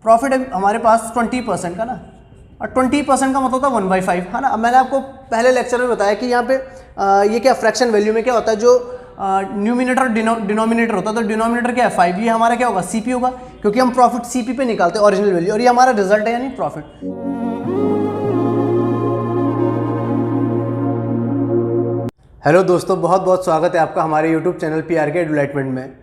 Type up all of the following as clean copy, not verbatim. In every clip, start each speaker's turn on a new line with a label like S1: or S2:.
S1: Profit है हमारे पास 20% का ना, और 20% का मतलब होता है 1/5 है ना। अब मैंने आपको पहले लेक्चर में बताया कि यहाँ पे ये क्या फ्रैक्शन वैल्यू में क्या होता है, जो न्यूमिनेटर और डिनोमिनेटर होता है, तो डिनोमिनेटर क्या है 5, ये हमारा क्या होगा सीपी होगा, क्योंकि हम प्रॉफिट सीपी पे निकालते हैं ओरिजिनल वैल्यू, और ये हमारा रिजल्ट है यानी प्रॉफिट। हेलो दोस्तों, बहुत बहुत स्वागत है आपका हमारे यूट्यूब चैनल PRK एडवर्टाइजमेंट में।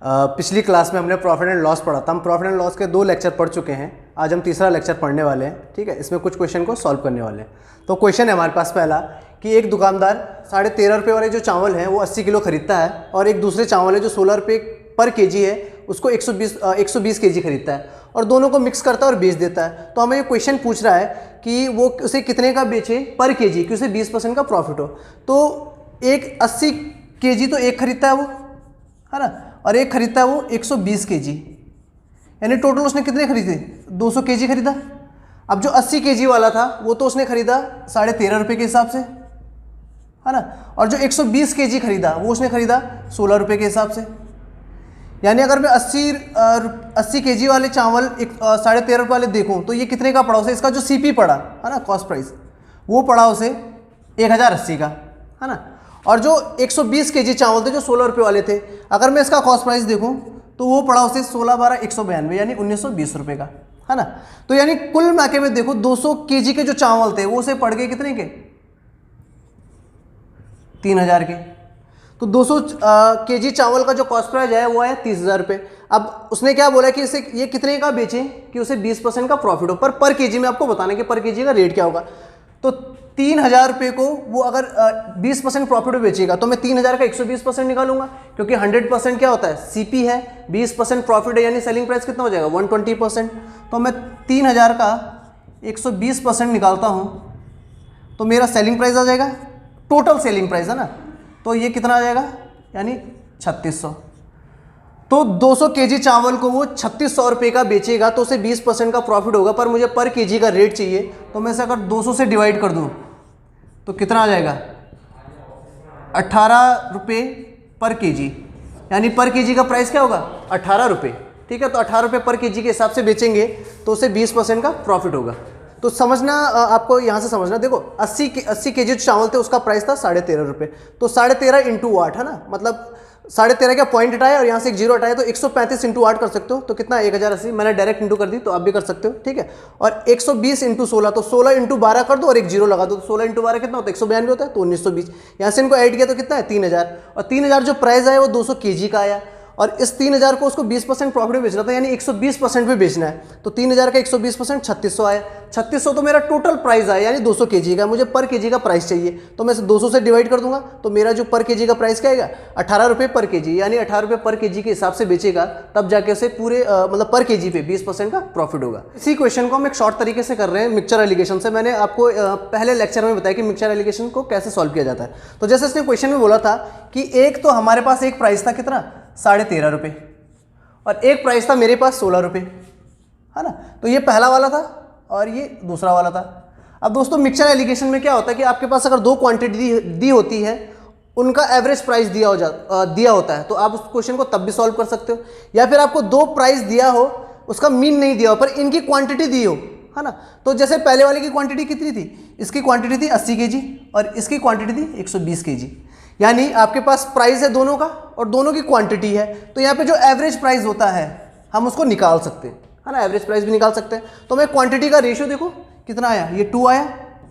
S1: पिछली क्लास में हमने प्रॉफिट एंड लॉस पढ़ा था। हम प्रॉफिट एंड लॉस के 2 लेक्चर पढ़ चुके हैं। आज हम तीसरा लेक्चर पढ़ने वाले हैं, ठीक है। इसमें कुछ क्वेश्चन को सॉल्व करने वाले हैं। तो क्वेश्चन है हमारे पास पहला कि एक दुकानदार 13.5 रुपये वाले जो चावल हैं वो 80 किलो खरीदता है, और एक दूसरे चावल है जो 16 रुपये पर केजी है, उसको 120 केजी खरीदता है, और दोनों को मिक्स करता है और बेच देता है। तो हमें ये क्वेश्चन पूछ रहा है कि वो उसे कितने का बेचे पर केजी कि उसे 20% का प्रॉफिट हो। तो एक 80 केजी तो एक खरीदता है वो, है ना, और एक खरीदता है वो 120 केजी, यानी टोटल उसने कितने खरीदे, 200 केजी खरीदा। अब जो 80 केजी वाला था वो तो उसने खरीदा 13.5 रुपये के हिसाब से, है ना, और जो 120 केजी खरीदा वो उसने खरीदा 16 रुपये के हिसाब से। यानी अगर मैं 80 केजी वाले चावल 13.5 रुपये वाले देखूँ तो ये कितने का पड़ा उसे, इसका जो CP पड़ा है ना, कॉस्ट प्राइस, वो पड़ा उसे 1080 का, है ना। और जो 120 केजी चावल थे जो 16 रुपये वाले थे, अगर मैं इसका कॉस्ट प्राइस देखूं तो वो पड़ा उसे 16/12 192 यानी 1920 रुपये का, है ना। तो यानी कुल मिलाके में देखो 200 केजी के जो चावल थे वो उसे पड़ गए कितने के, 3000 के। तो 200 केजी चावल का जो कॉस्ट प्राइस है वो है 30,000 रुपये। अब उसने क्या बोला कि इसे ये कितने का बेचें कि उसे 20% का प्रॉफिट हो, पर केजी में आपको बताना कि पर केजी का रेट क्या होगा। तो 3000 रुपये को वो अगर 20% प्रॉफिट में बेचेगा तो मैं 3000 का 120% निकालूंगा, क्योंकि 100% क्या होता है CP है, 20% प्रॉफिट है, यानी सेलिंग प्राइस कितना हो जाएगा 120%। तो मैं 3000 का 120% निकालता हूं तो मेरा सेलिंग प्राइस आ जाएगा, टोटल सेलिंग प्राइस है ना, तो ये कितना आ जाएगा यानी 3600। तो 200 केजी चावल को वो 3600 रुपये का बेचेगा तो उसे 20% का प्रॉफिट होगा, पर मुझे पर केजी का रेट चाहिए। तो मैं इसे अगर 200 से डिवाइड कर दूं तो कितना आ जाएगा 18 रुपये पर केजी, यानी पर केजी का प्राइस क्या होगा 18 रुपये, ठीक है। तो 18 रुपये पर केजी के हिसाब से बेचेंगे तो उसे 20% का प्रॉफिट होगा। तो समझना, आपको यहाँ से समझना, देखो 80 केजी चावल थे उसका प्राइस था 13.5 रुपये, तो 13.5 इंटू 8 है ना, मतलब 13.5 का पॉइंट हटाया और यहाँ से एक जीरो हटाया तो 135 इंटू 8 कर सकते हो, तो कितना 1080। मैंने डायरेक्ट इंटू कर दी तो आप भी कर सकते हो, ठीक है। और 120 इंटू 16, तो 16 इंटू 12 कर दो और एक जीरो लगा दो, तो 16 इंटू 12 कितना होता है 192 होता है, तो 1920। यहाँ से इनको ऐड किया तो कितना है 3000, और 3000 जो प्राइस आया वो 200 केजी का आया, और इस 3000 को उसको 20% प्रॉफिट में बेचना था, यानी 120% में बेचना है। तो 3000 का 120% 3600 आया। 3600 तो मेरा टोटल प्राइस आया, यानी 200 केजी का, मुझे पर केजी का प्राइस चाहिए, तो मैं 200 से डिवाइड कर दूंगा तो मेरा जो पर केजी का प्राइस क्या आएगा 18 रुपये पर केजी, यानी 18 रुपये पर केजी के हिसाब से बेचेगा, तब जाके उसे पूरे मतलब पर केजी पे 20% का प्रॉफिट होगा। इसी क्वेश्चन को हम एक शॉर्ट तरीके से कर रहे हैं मिक्सचर एलिगेशन से। मैंने आपको पहले लेक्चर में बताया कि मिक्सचर एलिगेशन को कैसे सॉल्व किया जाता है। तो जैसे इसने क्वेश्चन में बोला था कि एक तो हमारे पास एक प्राइस था कितना 13.5 रुपये, और एक प्राइस था मेरे पास 16 रुपये, है ना। तो ये पहला वाला था और ये दूसरा वाला था। अब दोस्तों मिक्सचर एलिगेशन में क्या होता है कि आपके पास अगर 2 क्वांटिटी दी होती है, उनका एवरेज प्राइस दिया होता है, तो आप उस क्वेश्चन को तब भी सॉल्व कर सकते हो, या फिर आपको 2 प्राइस दिया हो, उसका मीन नहीं दिया हो, पर इनकी क्वांटिटी दी हो, है ना। तो जैसे पहले वाले की क्वांटिटी कितनी थी, इसकी क्वांटिटी थी 80 केजी और इसकी क्वांटिटी थी 120 केजी, यानी आपके पास प्राइस है दोनों का और दोनों की क्वांटिटी है। तो यहाँ पे जो एवरेज प्राइस होता है हम उसको निकाल सकते हैं, है ना, एवरेज प्राइस भी निकाल सकते हैं। तो मैं क्वांटिटी का रेशियो देखो कितना आया, ये 2 आया,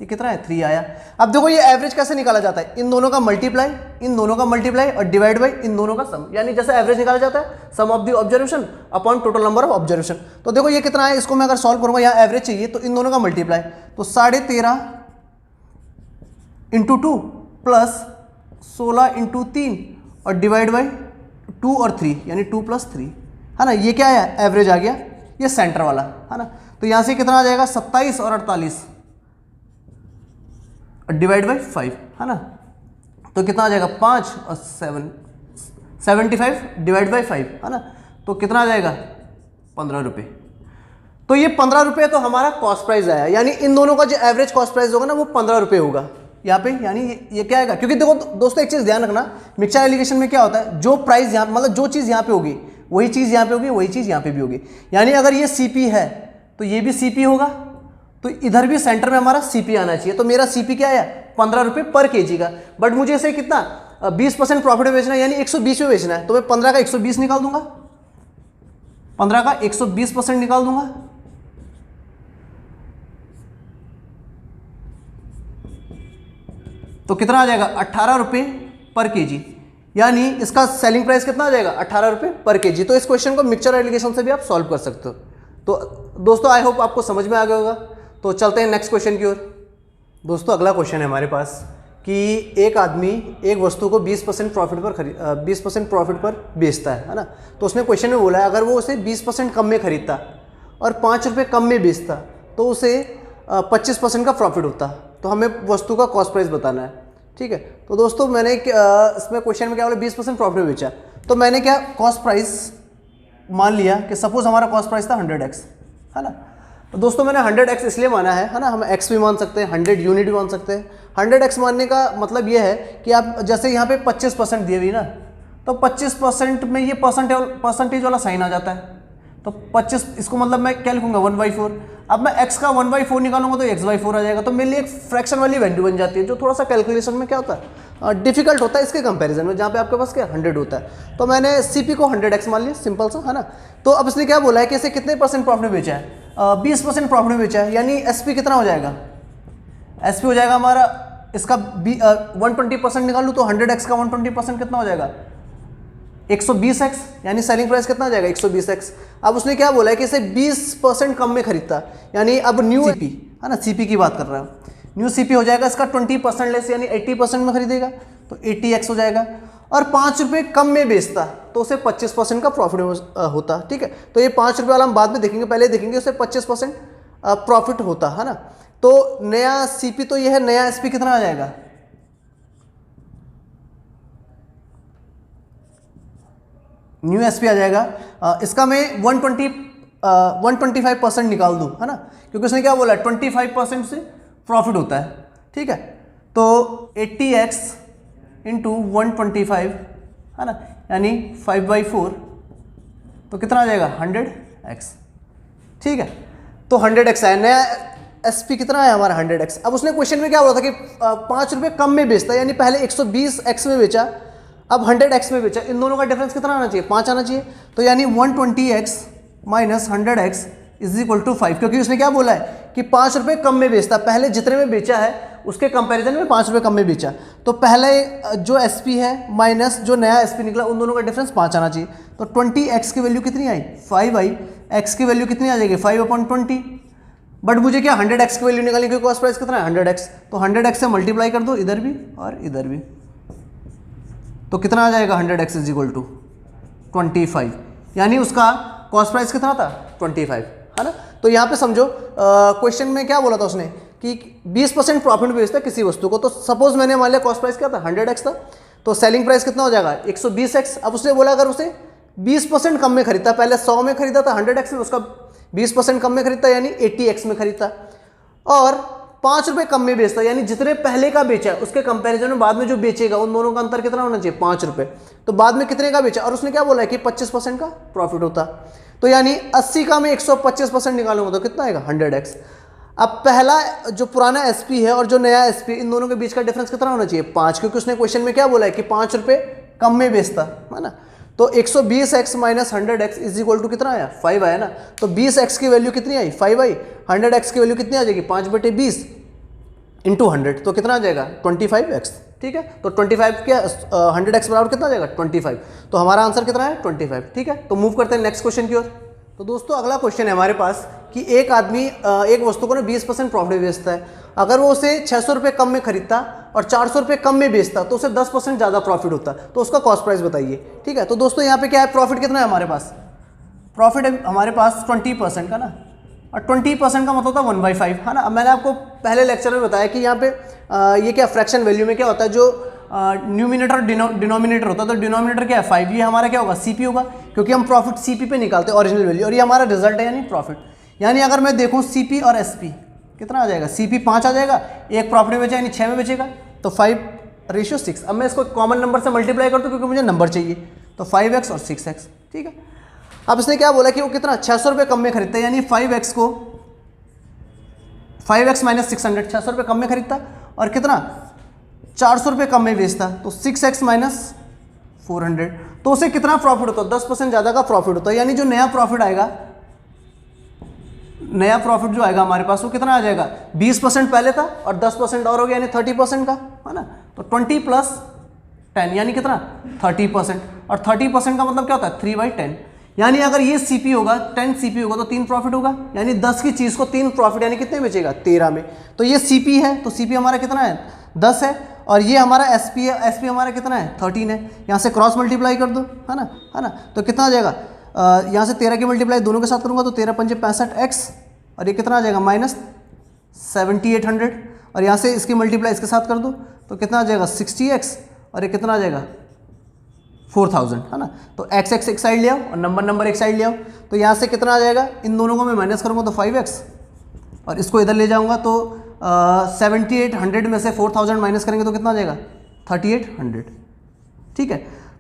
S1: ये कितना है 3 आया। अब देखो ये एवरेज कैसे निकाला जाता है, इन दोनों का मल्टीप्लाई, इन दोनों का मल्टीप्लाई और डिवाइड बाई इन दोनों का सम, यानी जैसे एवरेज निकाला जाता है sum of the observation upon total number of observation. तो देखो ये कितना है, इसको मैं अगर सॉल्व करूंगा, यहाँ एवरेज चाहिए तो इन दोनों का मल्टीप्लाई, तो 13.5 इंटू 2 प्लस 16 इंटू 3 और डिवाइड बाई 2 और 3, यानी 2 + 3, है ना। ये क्या आया एवरेज आ गया, ये सेंटर वाला, है ना। तो यहाँ से कितना आ जाएगा 27 और 48 और डिवाइड बाई 5, है ना। तो कितना आ जाएगा 5 और 7, 75 डिवाइड बाई 5, है ना। तो कितना आ जाएगा 15 रुपये। तो ये 15 रुपये तो हमारा कॉस्ट प्राइस आया, यानी इन दोनों का जो एवरेज कॉस्ट प्राइस होगा ना वो 15 रुपये होगा यहाँ पे, यानी ये क्या आएगा, क्योंकि देखो दोस्तों एक चीज़ ध्यान रखना, मिक्सचर एलिगेशन में क्या होता है, जो प्राइस यहाँ मतलब जो चीज़ यहाँ पे होगी वही चीज़ यहाँ पे होगी, वही चीज़ यहाँ पे भी होगी। यानी अगर ये CP है तो ये भी CP होगा, तो इधर भी सेंटर में हमारा CP आना चाहिए। तो मेरा CP क्या आया 15 रुपये पर kg का। बट मुझे इसे कितना 20% प्रॉफिट में बेचना है, यानी 120 में बेचना है, तो मैं 15 का 120 निकाल दूंगा, 15 का 120% निकाल दूंगा। तो कितना आ जाएगा 18 रुपये पर kg, यानी इसका सेलिंग प्राइस कितना आ जाएगा 18 रुपये पर kg। तो इस क्वेश्चन को मिक्सचर एलिगेशन से भी आप सॉल्व कर सकते हो। तो दोस्तों आई होप आपको समझ में आ गया होगा। तो चलते हैं नेक्स्ट क्वेश्चन की ओर। दोस्तों अगला क्वेश्चन है हमारे पास कि एक आदमी एक वस्तु को 20% प्रॉफिट पर 20% प्रॉफिट पर बेचता है ना। तो उसने क्वेश्चन में बोला है अगर वो उसे 20% कम में खरीदता और 5 रुपये कम में बेचता तो उसे 25% का प्रॉफिट होता। तो हमें वस्तु का कॉस्ट प्राइस बताना है, ठीक है। तो दोस्तों मैंने इसमें क्वेश्चन में क्या बोला 20% प्रॉफिट में बेचा, तो मैंने क्या कॉस्ट प्राइस मान लिया कि सपोज हमारा कॉस्ट प्राइस था 100x, है ना। तो दोस्तों मैंने 100x इसलिए माना है ना, हम x भी मान सकते हैं, 100 यूनिट भी मान सकते हैं। 100x मानने का मतलब ये है कि आप जैसे यहाँ पे 25% दिए हुई ना, तो 25% में ये परसेंटेज वाला साइन आ जाता है। तो 25 इसको मतलब मैं क्या लिखूंगा 1/4। अब मैं x का 1/4 निकालूंगा तो x/4 आ जाएगा। तो मेरे लिए एक फ्रैक्शन वाली वैल्यू बन जाती है, जो थोड़ा सा कैलकुलेशन में क्या होता है डिफिकल्ट होता है इसके कंपैरिजन में, जहाँ पे आपके पास क्या 100 होता है। तो मैंने CP को 100x मान लिया, सिंपल सा, है ना। तो अब इसने क्या बोला है कि इसे कितने % प्रॉफिट में बेचा है, 20% प्रॉफिट में बेचा है, यानी SP कितना हो जाएगा, SP हो जाएगा हमारा इसका 120% निकालूँ तो 100x का 120% कितना हो जाएगा 120x, यानी सेलिंग प्राइस कितना आ जाएगा 120x। अब उसने क्या बोला है कि इसे 20% कम में खरीदता, यानी अब न्यू CP, है ना, CP की बात कर रहा हूँ। न्यू CP हो जाएगा इसका 20% लेस, यानी 80% में खरीदेगा तो 80x हो जाएगा। और 5 रुपये कम में बेचता तो उसे 25% का प्रॉफिट होता, ठीक है। तो ये 5 रुपये वाला हम बाद में देखेंगे, पहले देखेंगे उसे 25% प्रॉफिट होता, है ना। तो नया CP तो ये है, नया SP कितना आ जाएगा, न्यू SP आ जाएगा। इसका मैं 125% निकाल दूं, है ना, क्योंकि उसने क्या बोला 25% से प्रॉफिट होता है, ठीक है। तो 80x इंटू 125, है ना, यानी 5/4, तो कितना आ जाएगा 100x, ठीक है। तो 100x आया, नया SP कितना है हमारा 100x। अब उसने क्वेश्चन में क्या बोला था कि 5 रुपये कम में बेचता, यानी पहले 120x में बेचा, अब 100x में बेचा, इन दोनों का डिफरेंस कितना आना चाहिए 5 आना चाहिए। तो यानी 120x minus 100x is equal to 5, क्योंकि उसने क्या बोला है कि 5 रुपये कम में बेचता, पहले जितने में बेचा है उसके कंपैरिजन में 5 रुपये कम में बेचा। तो पहले जो SP है माइनस जो नया SP निकला, उन दोनों का डिफरेंस 5 आना चाहिए। तो 20x की वैल्यू कितनी आई 5 आई, x की वैल्यू कितनी आ जाएगी 5/20। बट मुझे क्या 100x की वैल्यू निकालने की, कॉस्ट प्राइस कितना है 100x, तो 100x से मल्टीप्लाई कर दो इधर भी और इधर भी, तो कितना आ जाएगा 100x इज इक्वल टू 25, यानी उसका कॉस्ट प्राइस कितना था 25, है ना। तो यहाँ पे समझो क्वेश्चन में क्या बोला था उसने कि 20% प्रॉफिट में बेचता है किसी वस्तु को। तो सपोज मैंने मान लिया कॉस्ट प्राइस क्या था 100x था, तो सेलिंग प्राइस कितना हो जाएगा 120x। अब उसने बोला अगर उसे 20% कम में खरीदता, पहले 100 में खरीदा था 100x में, उसका 20% कम में खरीदता यानी 80x में खरीदता, और 5 रुपये कम में बेचता, यानी जितने पहले का बेचा है उसके कंपैरिजन में बाद में जो बेचेगा उन दोनों का अंतर कितना होना चाहिए 5 रुपये। तो बाद में कितने का बेचा, और उसने क्या बोला है कि 25% का प्रॉफिट होता। तो यानी 80 का मैं 125% निकालूंगा तो कितना आएगा 100x। अब पहला जो पुराना SP है और जो नया SP, इन दोनों के बीच का डिफरेंस कितना होना चाहिए 5, क्योंकि उसने क्वेश्चन में क्या बोला है कि 5 रुपये कम में बेचता, है ना। तो 120x minus 100x is equal to कितना आया 5 आया ना। तो 20x की वैल्यू कितनी आई 5 आई, 100x की वैल्यू कितनी आ जाएगी 5/20 इंटू 100, तो कितना आ जाएगा 25x, ठीक है। तो 25 क्या 100x बराबर कितना आ जाएगा 25, तो हमारा आंसर कितना है 25, ठीक है। तो मूव करते हैं नेक्स्ट क्वेश्चन की ओर। तो दोस्तों अगला क्वेश्चन है हमारे पास कि एक आदमी एक वस्तु को ना 20% प्रॉफिट बेचता है, अगर वो उसे 600 रुपये कम में खरीदता और 400 रुपये कम में बेचता तो उसे 10% ज़्यादा प्रॉफिट होता, तो उसका कॉस्ट प्राइस बताइए, ठीक है। तो दोस्तों यहाँ पे क्या है, प्रॉफिट कितना है हमारे पास, प्रॉफिट है हमारे पास 20% का ना, और 20% का मतलब होता है 1/5, है ना। अब मैंने आपको पहले लेक्चर में बताया कि यहाँ पे ये क्या फ्रैक्शन वैल्यू में क्या होता है, जो न्यूमिनेटर डिनोमिनेटर होता है, तो डिनोमिनेटर क्या है 5, ये हमारा क्या होगा CP होगा, क्योंकि हम प्रॉफिट CP पे निकालते हैं ओरिजिनल वैल्यू, और ये हमारा रिजल्ट है यानी प्रॉफिट। यानी अगर मैं देखूँ CP और SP कितना आ जाएगा, CP 5 आ जाएगा, एक प्रॉफिट में बेचा यानी 6 में बेचेगा, तो 5/6। अब मैं इसको कॉमन नंबर से मल्टीप्लाई कर दूँ क्योंकि मुझे नंबर चाहिए, तो 5x और 6x, ठीक है। अब इसने क्या बोला कि वो कितना 600 रुपये कम में खरीदता है, यानी 5x को 5x माइनस 600, 600 रुपये कम में खरीदता और कितना 400 रुपये कम में बेचता, तो 6x माइनस 400, तो उसे कितना प्रॉफिट होता है, 10% ज़्यादा का प्रॉफिट होता है। यानी जो नया प्रॉफिट आएगा, नया प्रॉफिट जो आएगा हमारे पास वो कितना आ जाएगा, 20% पहले था और 10% और हो गया, यानी 30% का, है ना। तो 20 + 10 यानी कितना 30%, और 30% का मतलब क्या होता है 3/10, यानी अगर ये CP होगा 10 CP होगा तो 3 प्रॉफिट होगा, यानी 10 की चीज़ को 3 प्रॉफिट, यानी कितने बेचेगा 13 में। तो ये CP है, तो CP हमारा कितना है 10 है, और ये हमारा SP है, SP हमारा कितना है 13 है। यहाँ से क्रॉस मल्टीप्लाई कर दो, है ना, तो कितना आ जाएगा, यहाँ से 13 की मल्टीप्लाई दोनों के साथ करूँगा तो 13 × 5 = 65x, और ये कितना आ जाएगा -7800, और यहाँ से इसकी मल्टीप्लाई इसके साथ कर दो तो कितना आ जाएगा 60x, और ये कितना आ जाएगा 4000, है ना। तो x एक साइड ले आओ और नंबर एक साइड ले आओ, तो यहाँ से कितना आ जाएगा, इन दोनों को मैं माइनस करूँगा तो 5x, और इसको इधर ले जाऊँगा तो 7800 में से 4000 माइनस करेंगे तो कितना आ जाएगा 3800, ठीक है।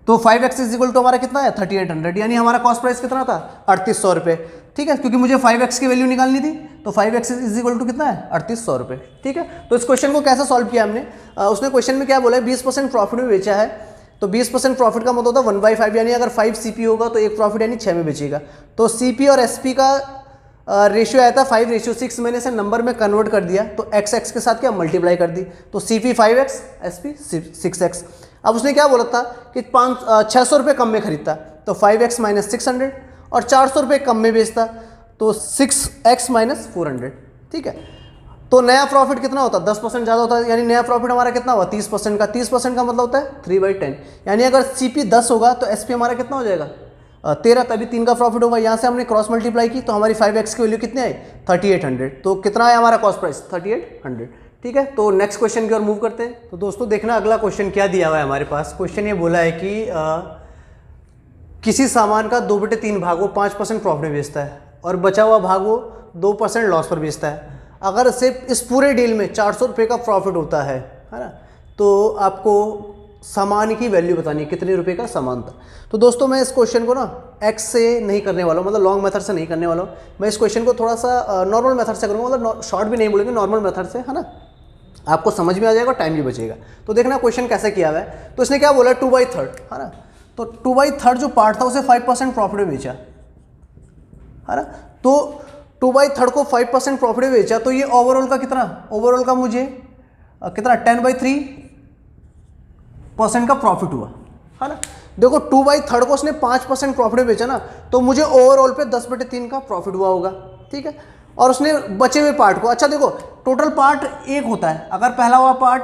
S1: तो 5x = हमारा कितना है 3800, यानी हमारा कॉस्ट प्राइस कितना था 3800 रुपये, ठीक है, क्योंकि मुझे 5x की वैल्यू निकालनी थी, तो 5x = कितना है 3800 रुपये, ठीक है। तो इस क्वेश्चन को कैसे सॉल्व किया हमने, उसने क्वेश्चन में क्या बोला है 20% प्रॉफिट में बेचा है, तो 20% प्रॉफिट का मतलब होता है 1/5, यानी अगर 5 CP होगा तो एक प्रॉफिट यानी 6 में बेचेगा। तो CP और SP का रेशियो आया था 5:6, मैंने इसे नंबर में कन्वर्ट कर दिया, तो x के साथ क्या मल्टीप्लाई कर दी, तो CP 5x SP 6x। अब उसने क्या बोला था कि 600 रुपये कम में खरीदता, तो 5x माइनस 600, और 400 रुपये कम में बेचता तो 6x माइनस 400, ठीक है। तो नया प्रॉफिट कितना होता है 10% ज़्यादा होता है, यानी नया प्रॉफिट हमारा कितना हुआ 30% का, 30% का मतलब होता है 3/10, यानी अगर CP 10 होगा तो SP हमारा कितना हो जाएगा 13, तभी 3 का प्रॉफिट होगा। यहाँ से हमने क्रॉस मल्टीप्लाई की तो हमारी 5x की वैल्यू कितनी आई 3800, तो कितना है हमारा कॉस्ट प्राइस 3800, ठीक है। तो नेक्स्ट क्वेश्चन की ओर मूव करते हैं। तो दोस्तों देखना अगला क्वेश्चन क्या दिया हुआ है हमारे पास। क्वेश्चन ये बोला है कि किसी सामान का 2/3 भाग वो 5% प्रॉफिट में बेचता है और बचा हुआ भाग वो 2% लॉस पर बेचता है। अगर सिर्फ इस पूरे डील में 400 रुपये का प्रॉफिट होता है ना, तो आपको सामान की वैल्यू बतानी है कितने रुपए का सामान था। तो दोस्तों मैं इस क्वेश्चन को ना एक्स से नहीं करने वाला हूँ, मतलब लॉन्ग मेथड से नहीं करने वाला हूँ। मैं इस क्वेश्चन को थोड़ा सा नॉर्मल मेथड से करूँगा, मतलब शॉर्ट भी नहीं बोलेंगे, नॉर्मल मेथड से, है ना, आपको समझ में आ जाएगा, टाइम भी बचेगा। तो देखना क्वेश्चन कैसे किया हुआ है। तो इसने क्या बोला 2/3, है ना, तो 2/3 जो पार्ट था उसे 5% प्रॉफिट में बेचा, है ना। तो 2/3 को 5% प्रॉफिट में बेचा, तो ये ओवरऑल का कितना, ओवरऑल का मुझे कितना 10/3% का प्रॉफिट हुआ, है ना। देखो 2/3 को उसने 5% प्रॉफिट में बेचा ना, तो मुझे ओवरऑल पे 10/3 का प्रॉफिट हुआ होगा, ठीक है। और उसने बचे हुए पार्ट को, अच्छा देखो टोटल पार्ट एक होता है, अगर पहला हुआ पार्ट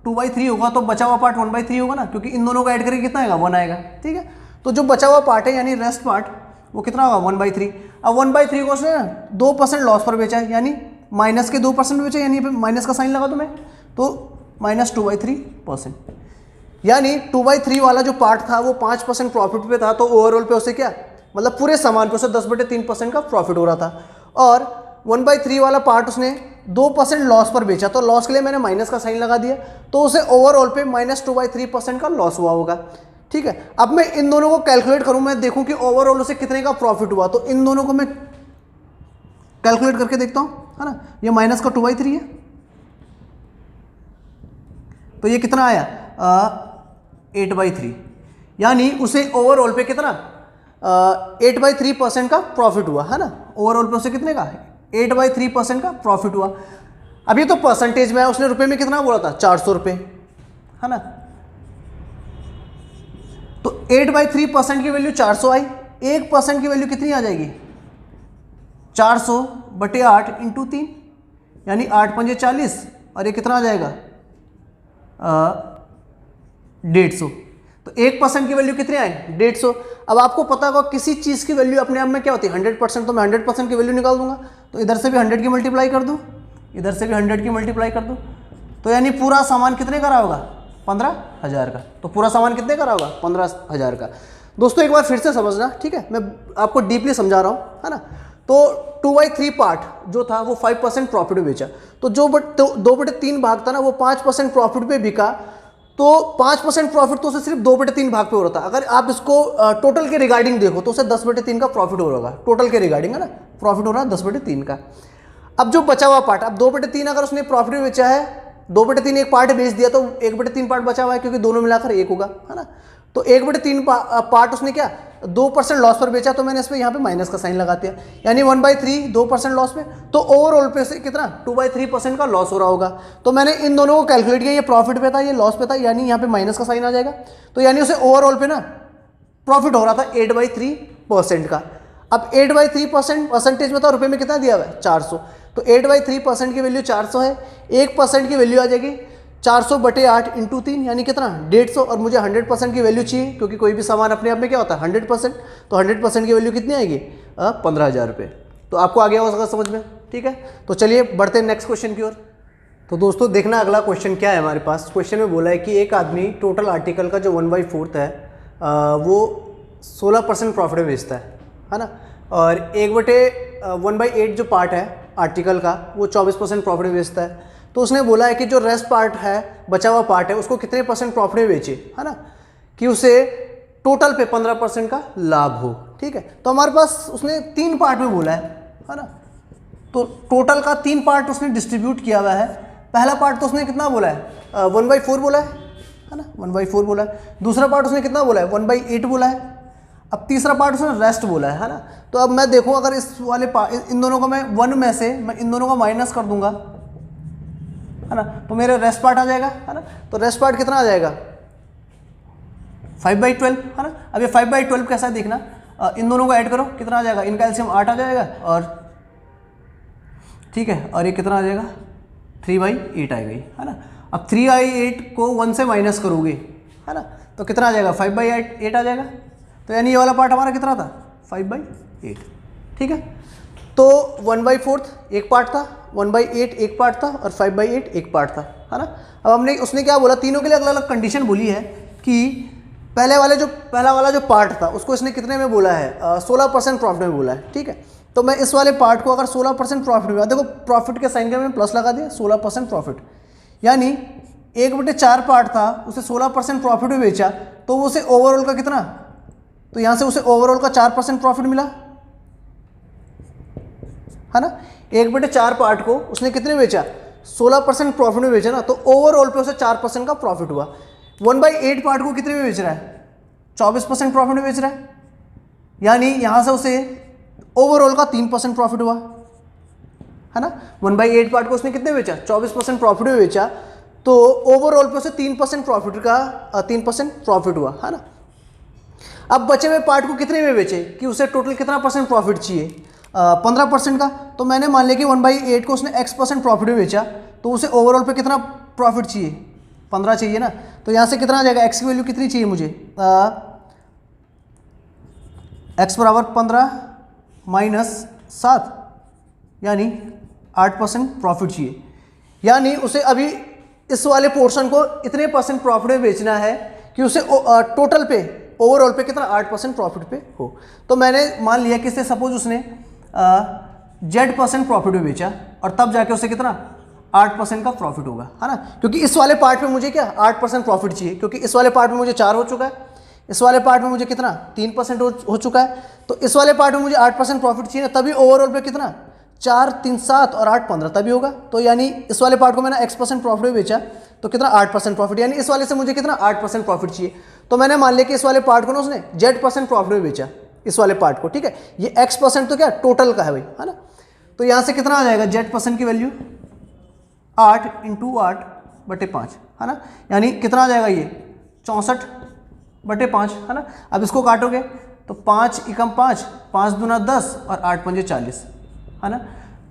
S1: 2/3 होगा तो बचा हुआ पार्ट 1/3 होगा ना, क्योंकि इन दोनों को ऐड करके कितना आएगा 1 आएगा, ठीक है। तो जो बचा हुआ पार्ट है यानी रेस्ट पार्ट वो कितना होगा 1/3। अब 1/3 को उसने 2% लॉस पर बेचा, यानी माइनस के 2% बेचा, यानी माइनस का साइन लगा दो मैं, तो -2/3%, यानी 2/3 वाला जो पार्ट था वो 5% प्रॉफिट पे था, तो ओवरऑल पे उसे क्या, मतलब पूरे सामान पे उसे 10/3% का प्रॉफिट हो रहा था। और 1/3 वाला पार्ट उसने 2% लॉस पर बेचा, तो लॉस के लिए मैंने माइनस का साइन लगा दिया, तो उसे ओवरऑल पे -2/3% का लॉस हुआ होगा, ठीक है। अब मैं इन दोनों को कैलकुलेट करूं, मैं देखूं कि ओवरऑल उसे कितने का प्रॉफिट हुआ, तो इन दोनों को मैं कैलकुलेट करके देखता हूं, है ना। ये माइनस का 2/3 है, तो ये कितना आया 8/3, यानी उसे ओवरऑल पे कितना 8/3% का प्रॉफिट हुआ, है ना। ओवरऑल पे उसे कितने का 8/3% का प्रॉफिट हुआ। अब ये तो परसेंटेज में है, उसने रुपए में कितना बोला था 400 रुपये, है ना। तो 8/3% की वैल्यू 400 आई, 1% की वैल्यू कितनी आ जाएगी 400/8 × 3, यानी 8 × 5 = 40, और ये कितना आ जाएगा 150। तो 1% की वैल्यू कितनी आई 150। अब आपको पता होगा किसी चीज़ की वैल्यू अपने आप में क्या होती है 100%, तो मैं 100% की वैल्यू निकाल दूंगा, तो इधर से भी 100 की मल्टीप्लाई कर दूँ, इधर से भी 100 की मल्टीप्लाई कर दूँ, तो यानी पूरा सामान कितने का रहा होगा 15,000 का। तो पूरा सामान कितने का रहा होगा 15,000 का। दोस्तों एक बार फिर से समझना, ठीक है, मैं आपको डीपली समझा रहा हूँ, है ना। तो 2/3 पार्ट जो था वो 5% प्रॉफिट में बेचा, तो जो 2/3 भाग था ना वो 5% प्रॉफिट पे बिका, तो 5% प्रॉफिट तो उसे सिर्फ 2/3 भाग पे हो रहा था। अगर आप इसको टोटल के रिगार्डिंग देखो तो उसे 10/3 का प्रॉफिट हो रहा होगा, टोटल के रिगार्डिंग है ना, प्रॉफिट हो रहा है 10/3 का। अब जो बचा हुआ पार्ट, अब 2/3 अगर उसने प्रॉफिट में बेचा है, 2/3 एक पार्ट बेच दिया तो 1/3 पार्ट बचा हुआ है, क्योंकि दोनों मिलाकर 1 होगा, है ना। तो 1/3 पार्ट उसने क्या 2% लॉस पर बेचा, तो मैंने इस पर यहाँ पे माइनस का साइन लगा दिया, यानी 1/3 2% लॉस पे, तो ओवरऑल पे से कितना 2/3% का लॉस हो रहा होगा। तो मैंने इन दोनों को कैलकुलेट किया, ये प्रॉफिट पे था, ये लॉस पे था, यानी यहाँ पे माइनस का साइन आ जाएगा। तो यानी उसे ओवरऑल पे ना प्रॉफिट हो रहा था 8/3% का। अब 8/3% परसेंटेज में था, रुपये में कितना दिया हुआ है 400, तो 8/3% की वैल्यू 400 है, 1% की वैल्यू आ जाएगी 400/8 × 3, यानी कितना 150। और मुझे 100% की वैल्यू चाहिए, क्योंकि कोई भी सामान अपने आप में क्या होता है 100%, तो 100% की वैल्यू कितनी आएगी 15,000 रुपये। तो आपको आ गया होगा समझ में, ठीक है। तो चलिए बढ़ते हैं नेक्स्ट क्वेश्चन की ओर। तो दोस्तों देखना अगला क्वेश्चन क्या है हमारे पास। क्वेश्चन में बोला है कि एक आदमी टोटल आर्टिकल का जो 1/4 है वो 16% प्रॉफिट में बेचता है ना, और 1/8 जो पार्ट है आर्टिकल का वो 24% प्रॉफिट में बेचता है। तो उसने बोला है कि जो रेस्ट पार्ट है, बचा हुआ पार्ट है, उसको कितने % प्रॉफिट में बेचे, है ना, कि उसे टोटल पे 15% का लाभ हो, ठीक है। तो हमारे पास उसने 3 पार्ट में बोला है ना, तो टोटल का 3 पार्ट उसने डिस्ट्रीब्यूट किया हुआ है। पहला पार्ट तो उसने कितना बोला है 1/4 बोला है ना, 1/4 बोला है। दूसरा पार्ट उसने कितना बोला है 1/8 बोला है। अब तीसरा पार्ट उसने रेस्ट बोला है ना। तो अब मैं देखूं अगर इस वाले इन दोनों को मैं 1 में से मैं इन दोनों को माइनस कर दूंगा, है ना, तो मेरा रेस्ट पार्ट आ जाएगा, है ना। तो रेस्ट पार्ट कितना आ जाएगा 5/12, है ना। अब ये 5/12 कैसा है देखना, इन दोनों को ऐड करो कितना आ जाएगा, इनका एलसीएम 8 आ जाएगा, और ठीक है, और ये कितना आ जाएगा 3/8 आएगा, है ना। अब 3/8 को 1 से माइनस करोगे, है ना, तो कितना आ जाएगा 5/8 आ जाएगा। तो यानी ये वाला पार्ट हमारा कितना था 5/8, ठीक है। तो 1/4 एक पार्ट था, 1/8 एक पार्ट था, और 5/8 एक पार्ट था, है ना। अब उसने क्या बोला, तीनों के लिए अलग अलग कंडीशन बोली है कि पहला वाला जो पार्ट था उसको इसने कितने में बोला है 16% प्रॉफिट में बोला है, ठीक है। तो मैं इस वाले पार्ट को अगर 16% प्रॉफिट में, देखो प्रॉफिट के साइन के मैंने प्लस लगा दिया, 16% प्रॉफिट, यानी 1/4 पार्ट था, उसे 16% प्रॉफिट में बेचा, तो उसे ओवरऑल का कितना, तो यहां से उसे ओवरऑल का 4% प्रॉफिट मिला, है ना। 1/4 पार्ट को उसने कितने में बेचा 16% प्रॉफिट में बेचा ना, तो ओवरऑल पे उसे 4% का प्रॉफिट हुआ। 1/8 पार्ट को कितने में बेच रहा है 24% प्रॉफिट में बेच रहा है, यानी यहां से उसे ओवरऑल का 3% प्रॉफिट हुआ, है ना। 1/8 पार्ट को उसने कितने बेचा 24% प्रॉफिट में बेचा, तो ओवरऑल पे उसे 3% प्रॉफिट हुआ, है ना। अब बचे हुए पार्ट को कितने में बेचे कि उसे टोटल कितना % प्रॉफिट चाहिए 15% का। तो मैंने मान लिया कि 1/8 को उसने x% प्रॉफिट में बेचा, तो उसे ओवरऑल पे कितना प्रॉफिट चाहिए 15 चाहिए ना। तो यहाँ से कितना आ जाएगा, x की वैल्यू कितनी चाहिए मुझे x बराबर 15 - 7, यानी 8% प्रॉफिट चाहिए। यानी उसे अभी इस वाले पोर्शन को इतने % प्रॉफिट में बेचना है कि उसे टोटल पे ओवरऑल पे कितना 8% प्रॉफिट पे हो। तो मैंने मान लिया कि सपोज उसने Z% प्रॉफिट में बेचा, और तब जाके उसे कितना 8% का प्रॉफिट होगा, है ना। क्योंकि इस वाले पार्ट में मुझे क्या 8% प्रॉफिट चाहिए, क्योंकि इस वाले पार्ट में मुझे 4 हो चुका है, इस वाले पार्ट में मुझे कितना 3% हो चुका है, तो इस वाले पार्ट में मुझे 8% प्रॉफिट चाहिए ना, तभी ओवरऑल पे कितना 4 3 7 और 8 15 तभी होगा। तो यानी इस वाले पार्ट को मैंने x% प्रॉफिट में बेचा, तो कितना 8% प्रॉफिट, यानी इस वाले से मुझे कितना 8% प्रॉफिट चाहिए। तो मैंने मान लिया कि इस वाले पार्ट को ना उसने Z% प्रॉफिट में बेचा, इस वाले पार्ट को, ठीक है। ये x% तो क्या टोटल का है भाई, है ना। तो यहाँ से कितना आ जाएगा Z% की वैल्यू 8 × 8/5, है ना, यानी कितना आ जाएगा ये 64/5, है ना। अब इसको काटोगे तो 5 × 5 5 दूना 10 और 8 पंजे 40, है ना।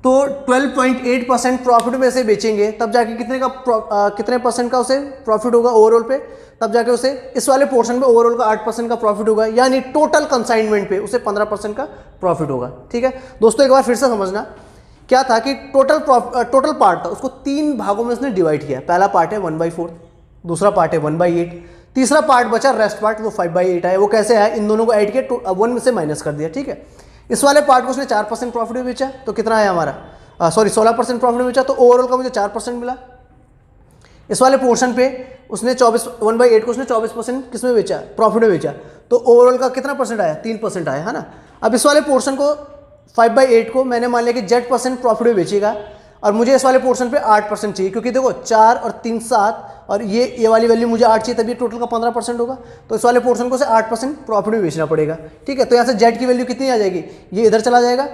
S1: तो 12.8% प्रॉफिट में से बेचेंगे, तब जाके कितने % का उसे प्रॉफिट होगा ओवरऑल पे, तब जाके उसे इस वाले पोर्शन पे ओवरऑल का 8% का प्रॉफिट होगा, यानी टोटल कंसाइनमेंट पे उसे 15% का प्रॉफिट होगा, ठीक है। दोस्तों एक बार फिर से समझना, क्या था कि टोटल पार्ट था, उसको 3 भागों में उसने डिवाइड किया। पहला पार्ट है 1/4, दूसरा पार्ट है 1/8, तीसरा पार्ट बचा रेस्ट पार्ट, वो 5/8 है। वो कैसे है, इन दोनों को ऐड किया, 1 में से माइनस कर दिया, ठीक है। इस वाले पार्ट को उसने 4% प्रॉफिट में बेचा, तो कितना आया हमारा 16% प्रॉफिट में बेचा, तो ओवरऑल का मुझे 4% मिला। इस वाले पोर्शन पे उसने 1/8 को उसने 24% किस में बेचा, प्रॉफिट में बेचा, तो ओवरऑल का कितना परसेंट आया, 3% आया, है ना। अब इस वाले पोर्शन को 5/8 को मैंने मान लिया कि Z% प्रॉफिट में बेचेगा और मुझे इस वाले पोर्शन पे 8% चाहिए, क्योंकि देखो 4 और 3 7 और ये वाली वैल्यू मुझे 8 चाहिए, तभी टोटल का 15% होगा। तो इस वाले पोर्शन को से 8% प्रॉफिट में बेचना पड़ेगा, ठीक है। तो यहाँ से Z की वैल्यू कितनी आ जाएगी, ये इधर चला जाएगा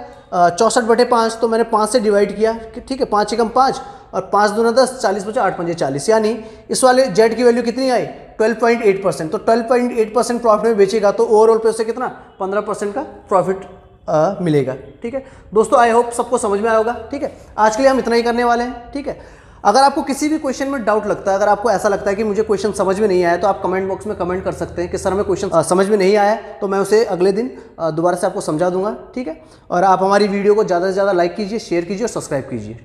S1: 64/5, तो मैंने 5 से डिवाइड किया, ठीक है, 5 एकम 5 और 5 दूना 10, 40 बचा, 8 पंजे 40, यानी इस वाले Z की वैल्यू कितनी आई 12.8%। तो 12.8% प्रॉफिट में बेचेगा तो ओवरऑल पे उसे कितना 15% का प्रॉफिट मिलेगा, ठीक है। दोस्तों आई होप सबको समझ में आया होगा, ठीक है। आज के लिए हम इतना ही करने वाले हैं, ठीक है। अगर आपको किसी भी क्वेश्चन में डाउट लगता है, अगर आपको ऐसा लगता है कि मुझे क्वेश्चन समझ में नहीं आया, तो आप कमेंट बॉक्स में कमेंट कर सकते हैं कि सर हमें क्वेश्चन समझ में नहीं आया, तो मैं उसे अगले दिन दोबारा से आपको समझा दूंगा, ठीक है। और आप हमारी वीडियो को ज़्यादा से ज़्यादा लाइक कीजिए, शेयर कीजिए और सब्सक्राइब कीजिए।